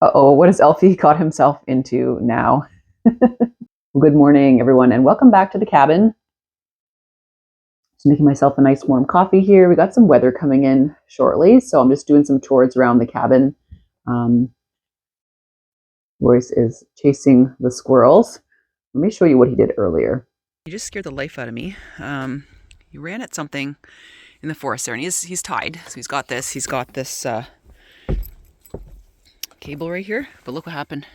Uh-oh, what has Elfie got himself into now? Good morning, everyone, and welcome back to the cabin. Just making myself a nice warm coffee here. We got some weather coming in shortly, so I'm just doing some chores around the cabin. Royce is chasing the squirrels. Let me show you what he did earlier. He just scared the life out of me. He ran at something in the forest there, and he's tied. So he's got this cable right here. But look what happened.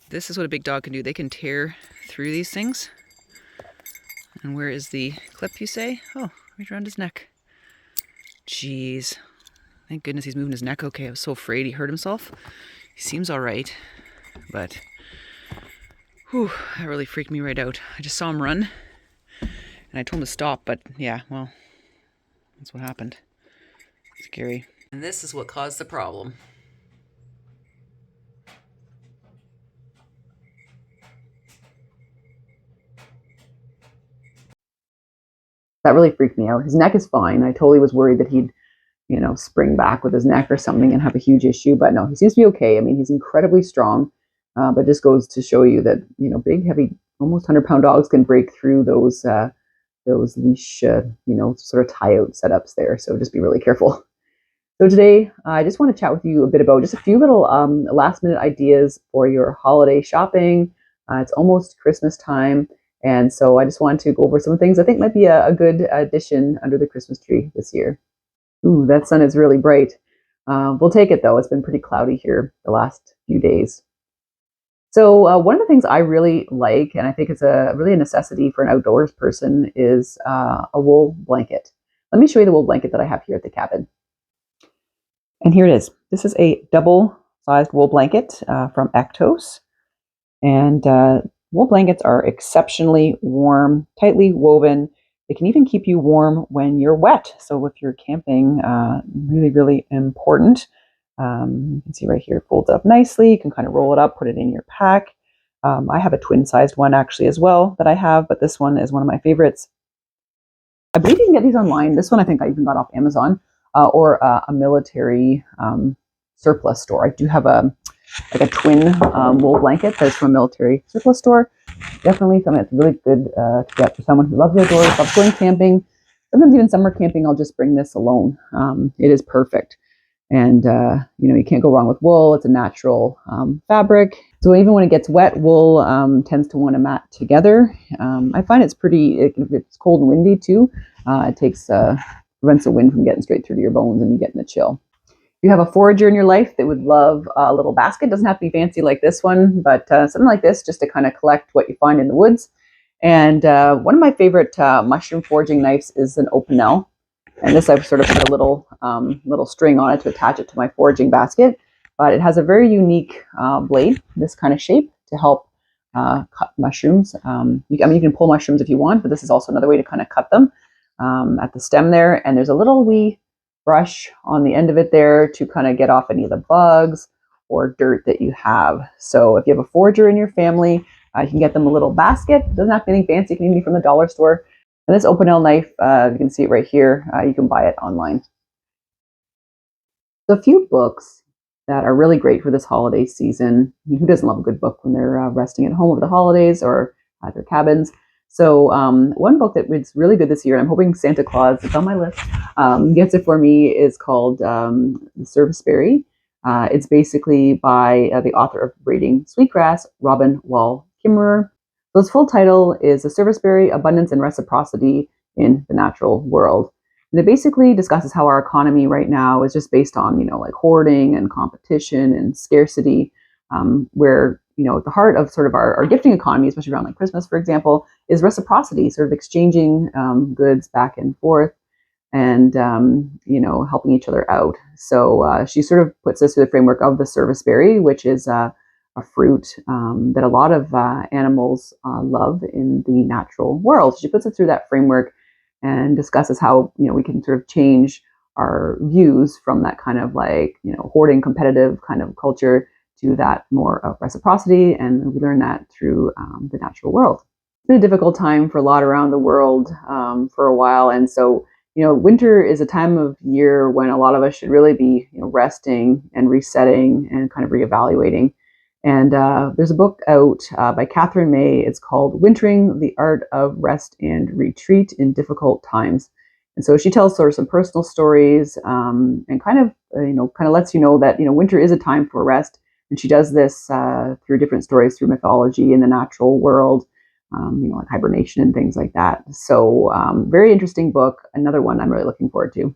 This is what a big dog can do. They can tear through these things. And where is the clip, you say? Oh, right around his neck. Jeez. Thank goodness he's moving his neck okay. I was so afraid he hurt himself. He seems all right, but whew, that really freaked me right out. I just saw him run, and I told him to stop, but yeah, well, that's what happened. Scary. And this is what caused the problem. That really freaked me out. His neck is fine. I totally was worried that he'd, spring back with his neck or something and have a huge issue, but no, he seems to be okay. I mean, he's incredibly strong, but just goes to show you that, big, heavy, almost 100-pound dogs can break through those leash, sort of tie-out setups there. So just be really careful. So today, I just want to chat with you a bit about just a few little last-minute ideas for your holiday shopping. It's almost Christmas time, and so I just want to go over some things I think might be a good addition under the Christmas tree this year. Ooh, that sun is really bright. We'll take it, though. It's been pretty cloudy here the last few days. So one of the things I really like, and I think it's really a necessity for an outdoors person, is a wool blanket. Let me show you the wool blanket that I have here at the cabin. And here it is. This is a double-sized wool blanket from Ectos. And wool blankets are exceptionally warm, tightly woven. They can even keep you warm when you're wet. So if you're camping, really, really important. You can see right here, it folds up nicely. You can kind of roll it up, put it in your pack. I have a twin-sized one actually as well that I have, but this one is one of my favorites. I believe you can get these online. This one I think I even got off Amazon or a military surplus store. I do have a twin wool blanket that's from a military surplus store. Definitely something that's really good to get for someone who loves the outdoors, loves going camping. Sometimes even summer camping, I'll just bring this alone. It is perfect. And, you can't go wrong with wool. It's a natural fabric. So even when it gets wet, wool tends to want to mat together. I find it's if it's cold and windy too, it prevents the wind from getting straight through to your bones and you get in the chill. If you have a forager in your life that would love a little basket, doesn't have to be fancy like this one, but something like this just to kind of collect what you find in the woods. And one of my favorite mushroom foraging knives is an Opinel. And this I've sort of put a little string on it to attach it to my foraging basket. But it has a very unique blade, this kind of shape, to help cut mushrooms. You can pull mushrooms if you want, but this is also another way to kind of cut them at the stem there. And there's a little wee brush on the end of it there to kind of get off any of the bugs or dirt that you have. So if you have a forager in your family, you can get them a little basket. It doesn't have to be anything fancy. It can even be from the dollar store. And this Opinel knife, you can see it right here. You can buy it online. So a few books that are really great for this holiday season. Who doesn't love a good book when they're resting at home over the holidays or at their cabins? So one book that is really good this year, and I'm hoping Santa Claus, it's on my list, gets it for me, is called The Service Berry. It's basically by the author of Braiding Sweetgrass, Robin Wall Kimmerer. So its full title is The Service Berry, Abundance and Reciprocity in the Natural World. And it basically discusses how our economy right now is just based on, like hoarding and competition and scarcity, where, at the heart of sort of our gifting economy, especially around like Christmas, for example, is reciprocity, sort of exchanging goods back and forth and, helping each other out. So she sort of puts this through the framework of the service berry, which is a fruit that a lot of animals love in the natural world. She puts it through that framework and discusses how, we can sort of change our views from that kind of hoarding, competitive kind of culture to that more of reciprocity. And we learn that through the natural world. It's been a difficult time for a lot around the world for a while. And so, winter is a time of year when a lot of us should really be, resting and resetting and kind of reevaluating. And there's a book out by Catherine May. It's called Wintering: The Art of Rest and Retreat in Difficult Times. And so she tells sort of some personal stories and kind of, kind of lets you know that, winter is a time for rest. And she does this through different stories, through mythology in the natural world, like hibernation and things like that. So, very interesting book. Another one I'm really looking forward to.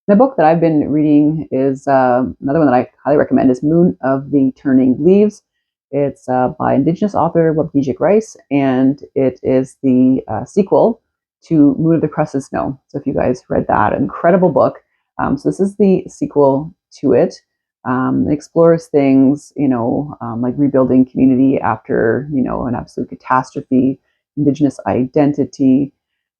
The book that I've been reading is another one that I highly recommend is Moon of the Turning Leaves. It's by Indigenous author Wapijik Rice, and it is the sequel to Moon of the Crusted Snow. So if you guys read that, incredible book. So this is the sequel to it. It explores things, like rebuilding community after, an absolute catastrophe, Indigenous identity,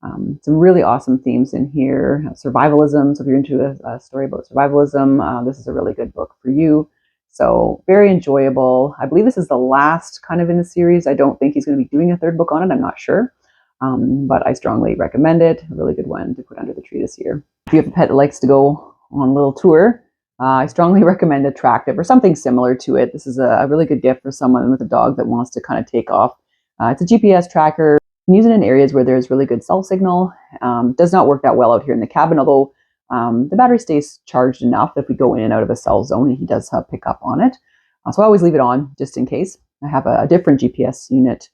some really awesome themes in here. Survivalism. So if you're into a story about survivalism, this is a really good book for you. So very enjoyable. I believe this is the last kind of in the series. I don't think he's going to be doing a third book on it. I'm not sure. But I strongly recommend it. A really good one to put under the tree this year. If you have a pet that likes to go on a little tour, I strongly recommend Attractive or something similar to it. This is a really good gift for someone with a dog that wants to kind of take off. It's a GPS tracker. You can use it in areas where there's really good cell signal. Does not work that well out here in the cabin, although the battery stays charged enough if we go in and out of a cell zone, and he does pick up on it. So I always leave it on just in case. I have a different GPS unit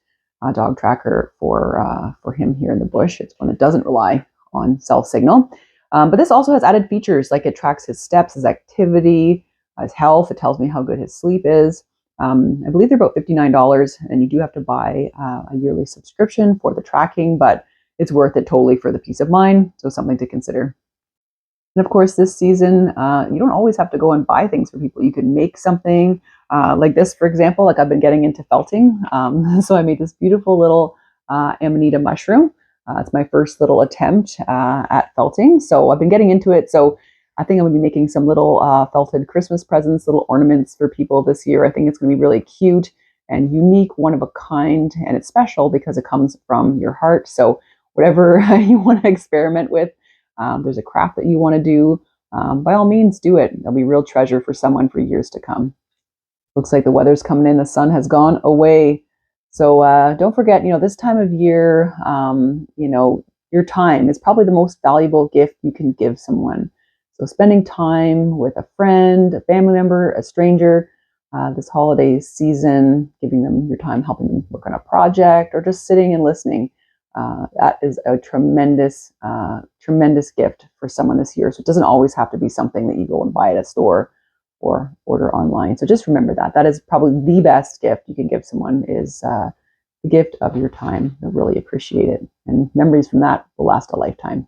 dog tracker for him here in the bush. It's one that doesn't rely on cell signal. But this also has added features, like it tracks his steps, his activity, his health. It tells me how good his sleep is. I believe they're about $59, and you do have to buy a yearly subscription for the tracking, but it's worth it totally for the peace of mind. So something to consider. And of course, this season, you don't always have to go and buy things for people. You can make something like this, for example. Like I've been getting into felting. So I made this beautiful little amanita mushroom. It's my first little attempt at felting. So I've been getting into it. So I think I'm going to be making some little felted Christmas presents, little ornaments for people this year. I think it's going to be really cute and unique, one of a kind, and it's special because it comes from your heart. So whatever you want to experiment with, there's a craft that you want to do, by all means do it. It'll be a real treasure for someone for years to come. Looks like the weather's coming in. The sun has gone away. So don't forget, this time of year, your time is probably the most valuable gift you can give someone. So spending time with a friend, a family member, a stranger, this holiday season, giving them your time, helping them work on a project, or just sitting and listening. That is a tremendous, tremendous gift for someone this year. So it doesn't always have to be something that you go and buy at a store or order online. So just remember that. That is probably the best gift you can give someone is the gift of your time. They'll really appreciate it. And memories from that will last a lifetime.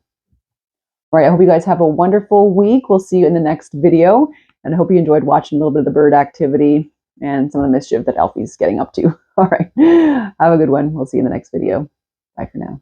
All right, I hope you guys have a wonderful week. We'll see you in the next video. And I hope you enjoyed watching a little bit of the bird activity and some of the mischief that Alfie's getting up to. All right, have a good one. We'll see you in the next video. Bye for now.